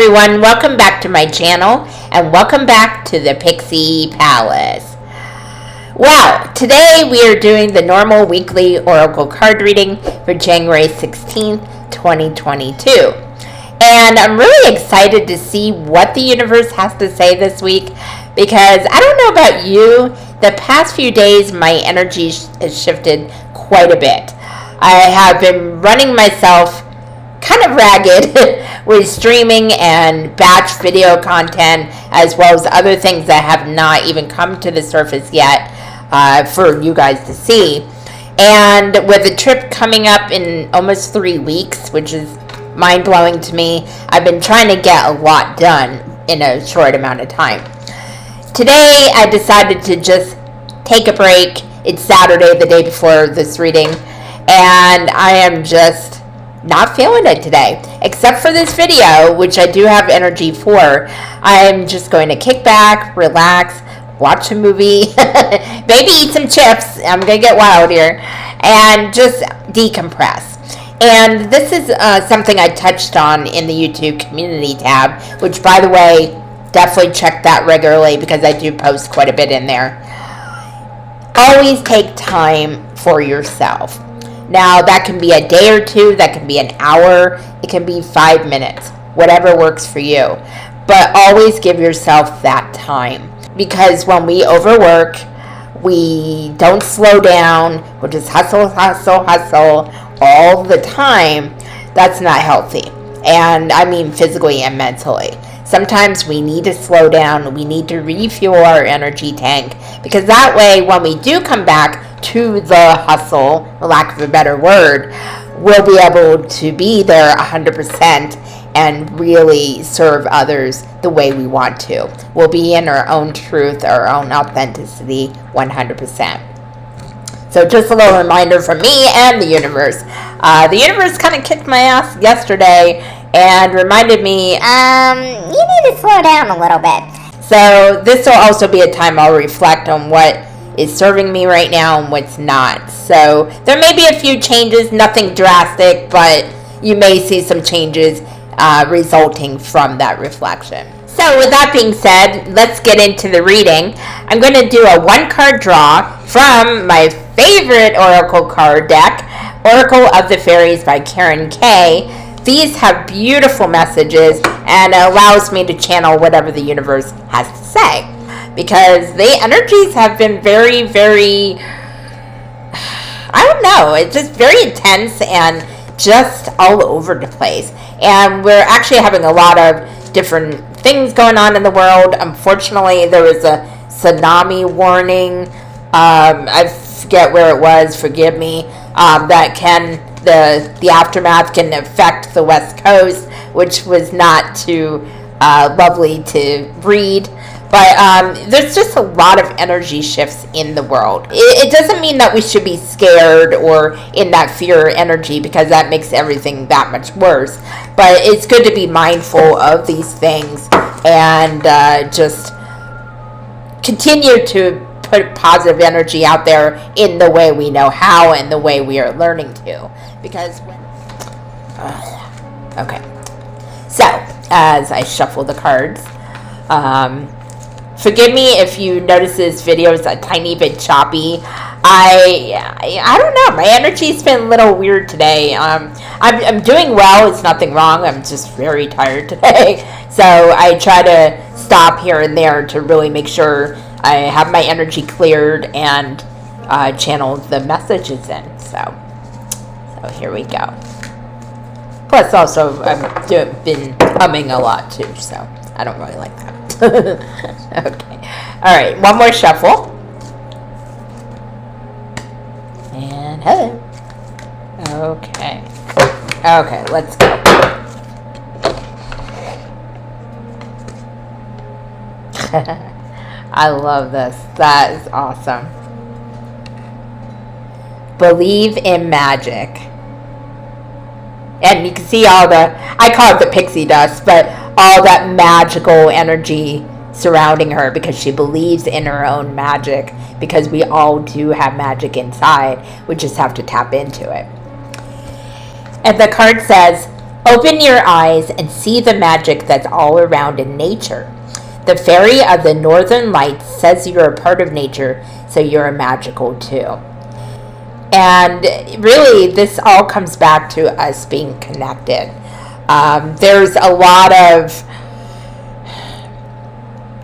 everyone, welcome back to my channel and welcome back to the Pixie Palace. Well, today we are doing the normal weekly oracle card reading for January 16th, 2022. And I'm really excited to see what the universe has to say this week because I don't know about you, the past few days my energy has shifted quite a bit. I have been running myself kind of ragged with streaming and batch video content, as well as other things that have not even come to the surface yet for you guys to see. And with the trip coming up in almost 3 weeks, which is mind-blowing to me, I've been trying to get a lot done in a short amount of time. Today I decided to just take a break. It's Saturday, the day before this reading, and I am just not feeling it today, except for this video, which I do have energy for. I'm just going to kick back, relax, watch a movie, maybe eat some chips. I'm gonna get wild here, and just decompress. And this is something I touched on in the YouTube community tab, which, by the way, definitely check that regularly because I do post quite a bit in there. Always take time for yourself. Now, that can be a day or two, that can be an hour, it can be 5 minutes, whatever works for you. But always give yourself that time. Because when we overwork, we don't slow down, we just hustle all the time. That's not healthy. And I mean physically and mentally. Sometimes we need to slow down, we need to refuel our energy tank, because that way when we do come back to the hustle, for lack of a better word, we'll be able to be there 100% and really serve others the way we want to. We'll be in our own truth, our own authenticity 100%. So just a little reminder from me and the universe. The universe kind of kicked my ass yesterday and reminded me, you need to slow down a little bit. So this will also be a time I'll reflect on what is serving me right now and what's not. So there may be a few changes, nothing drastic, but you may see some changes resulting from that reflection. So with that being said, let's get into the reading. I'm going to do a 1-card draw from my favorite oracle card deck, Oracle of the Fairies by Karen K. These have beautiful messages and allows me to channel whatever the universe has to say. Because the energies have been very, very, I don't know, it's just very intense and just all over the place. And we're actually having a lot of different things going on in the world. Unfortunately, there was a tsunami warning. I forget where it was, forgive me, that the aftermath can affect the West Coast, which was not too lovely to read. But there's just a lot of energy shifts in the world. It doesn't mean that we should be scared or in that fear energy, because that makes everything that much worse. But it's good to be mindful of these things and just continue to put positive energy out there in the way we know how and the way we are learning to. Because okay. So, as I shuffle the cards, forgive me if you notice this video is a tiny bit choppy. I don't know. My energy's been a little weird today. I'm doing well. It's nothing wrong. I'm just very tired today. So I try to stop here and there to really make sure I have my energy cleared and channel the messages in. So here we go. Plus, also, I've been humming a lot too, so I don't really like that. Okay. All right. One more shuffle. And hello. Okay. Okay. Let's go. I love this. That is awesome. Believe in magic. And you can see all I call it the pixie dust, but all that magical energy surrounding her, because she believes in her own magic, because we all do have magic inside. We just have to tap into it. And the card says, Open your eyes and see the magic that's all around in nature. The fairy of the northern lights says you're a part of nature, so you're magical too. And really, this all comes back to us being connected. There's a lot of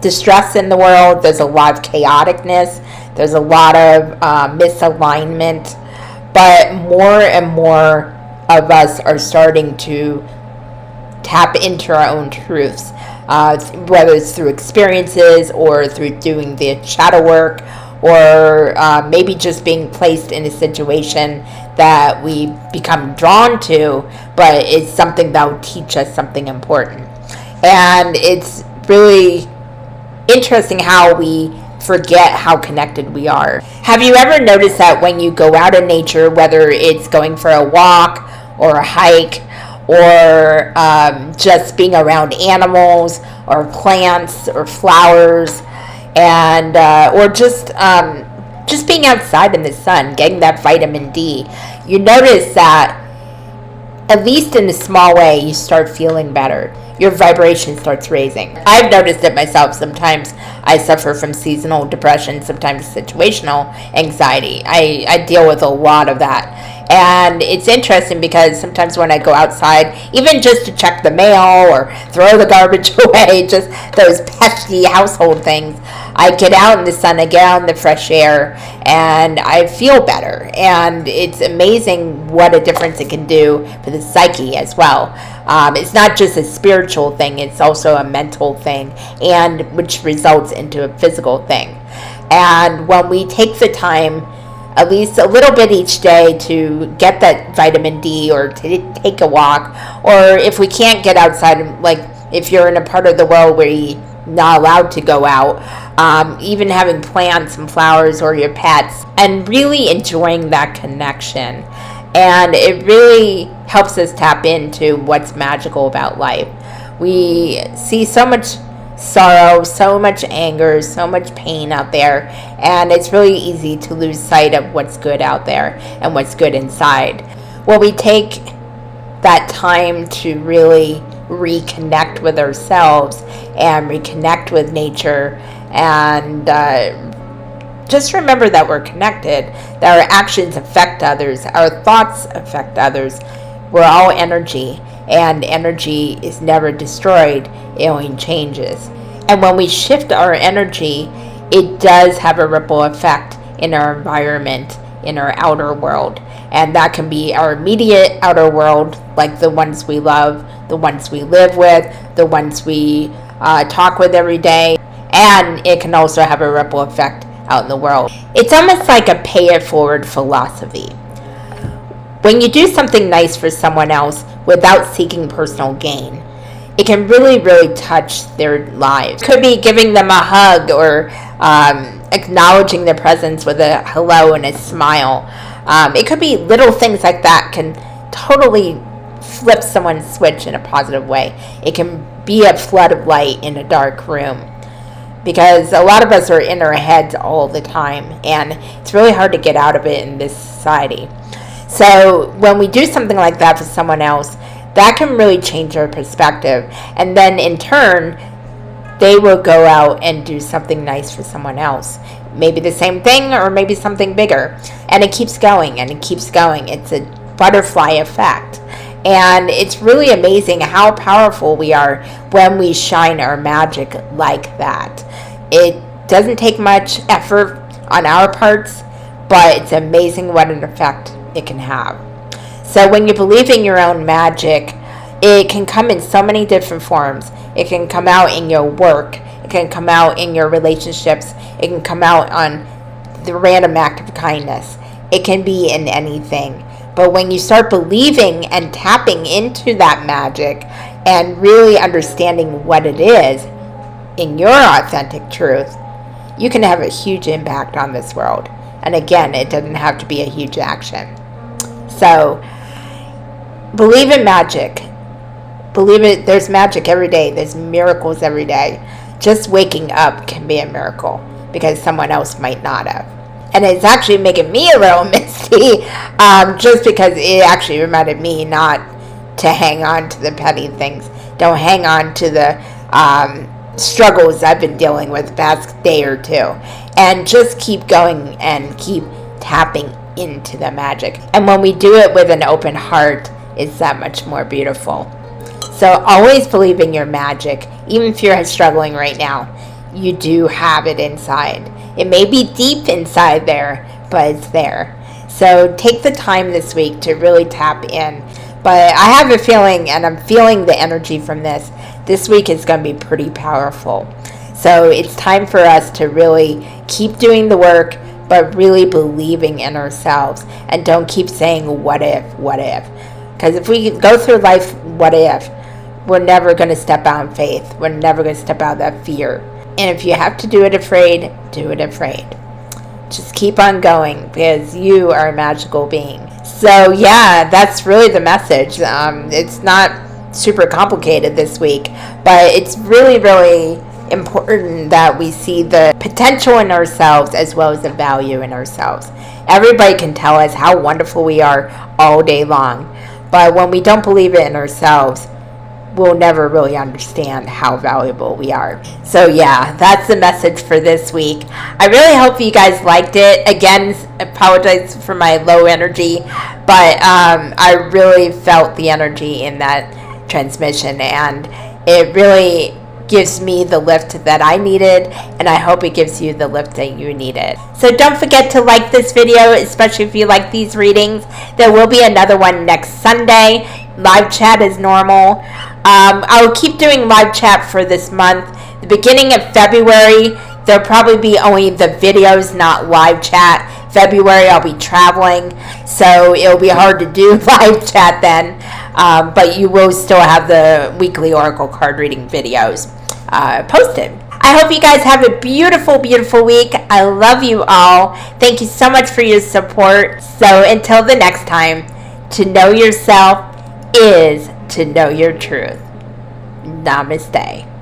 distress in the world, there's a lot of chaoticness, there's a lot of misalignment, but more and more of us are starting to tap into our own truths, whether it's through experiences or through doing the shadow work, or maybe just being placed in a situation that we become drawn to, but it's something that will teach us something important. And it's really interesting how we forget how connected we are. Have you ever noticed that when you go out in nature, whether it's going for a walk or a hike, or just being around animals or plants or flowers, and or just being outside in the sun, getting that vitamin D, you notice that at least in a small way, you start feeling better. Your vibration starts raising. I've noticed it myself. Sometimes I suffer from seasonal depression, sometimes situational anxiety. I deal with a lot of that. And it's interesting because sometimes when I go outside, even just to check the mail or throw the garbage away, just those pesky household things, I get out in the sun, I get out in the fresh air, and I feel better. And it's amazing what a difference it can do for the psyche as well. It's not just a spiritual thing, it's also a mental thing, and which results into a physical thing. And when we take the time, at least a little bit each day, to get that vitamin D or to take a walk, or if we can't get outside, like if you're in a part of the world where you're not allowed to go out, even having plants and flowers or your pets, and really enjoying that connection. And it really helps us tap into what's magical about life. We see so much sorrow, so much anger, so much pain out there, and it's really easy to lose sight of what's good out there and what's good inside. When we take that time to really reconnect with ourselves and reconnect with nature, and just remember that we're connected, that our actions affect others, our thoughts affect others. We're all energy, and energy is never destroyed, it only changes. And when we shift our energy, it does have a ripple effect in our environment, in our outer world. And that can be our immediate outer world, like the ones we love, the ones we live with, the ones we talk with every day. And it can also have a ripple effect out in the world. It's almost like a pay it forward philosophy. When you do something nice for someone else without seeking personal gain, it can really, really touch their lives. It could be giving them a hug, or acknowledging their presence with a hello and a smile. It could be little things like that can totally flip someone's switch in a positive way. It can be a flood of light in a dark room, because a lot of us are in our heads all the time, and it's really hard to get out of it in this society. So when we do something like that for someone else, that can really change our perspective. And then in turn, they will go out and do something nice for someone else. Maybe the same thing, or maybe something bigger. And it keeps going and it keeps going. It's a butterfly effect. And it's really amazing how powerful we are when we shine our magic like that. It doesn't take much effort on our parts, but it's amazing what an effect it can have. So when you believe in your own magic, it can come in so many different forms. It can come out in your work. It can come out in your relationships. It can come out on the random act of kindness. It can be in anything. But when you start believing and tapping into that magic and really understanding what it is in your authentic truth, you can have a huge impact on this world. And again, it doesn't have to be a huge action. So, believe in magic. Believe it. There's magic every day. There's miracles every day. Just waking up can be a miracle, because someone else might not have. And it's actually making me a little misty, just because it actually reminded me not to hang on to the petty things. Don't hang on to the struggles I've been dealing with the past day or two. And just keep going and keep tapping into the magic. And when we do it with an open heart, it's that much more beautiful. So always believe in your magic. Even if you're struggling right now, you do have it inside. It may be deep inside there, but it's there. So take the time this week to really tap in. But I have a feeling, and I'm feeling the energy from this week is going to be pretty powerful. So it's time for us to really keep doing the work, but really believing in ourselves. And don't keep saying, what if, what if? Because if we go through life, what if, we're never going to step out in faith. We're never going to step out of that fear. And if you have to do it afraid, do it afraid. Just keep on going, because you are a magical being. So yeah, that's really the message. It's not super complicated this week, but it's really, really important that we see the potential in ourselves as well as the value in ourselves. Everybody can tell us how wonderful we are all day long, but when we don't believe it in ourselves, we'll never really understand how valuable we are. So yeah, that's the message for this week. I really hope you guys liked it. Again, apologize for my low energy, but I really felt the energy in that transmission, and it really gives me the lift that I needed, and I hope it gives you the lift that you needed. So don't forget to like this video, especially if you like these readings. There will be another one next Sunday. Live chat is normal. I'll keep doing live chat for this month. The beginning of February, there'll probably be only the videos, not live chat. February, I'll be traveling, so it'll be hard to do live chat then. But you will still have the weekly oracle card reading videos posted. I hope you guys have a beautiful, beautiful week. I love you all. Thank you so much for your support. So until the next time, to know yourself is to know your truth. Namaste.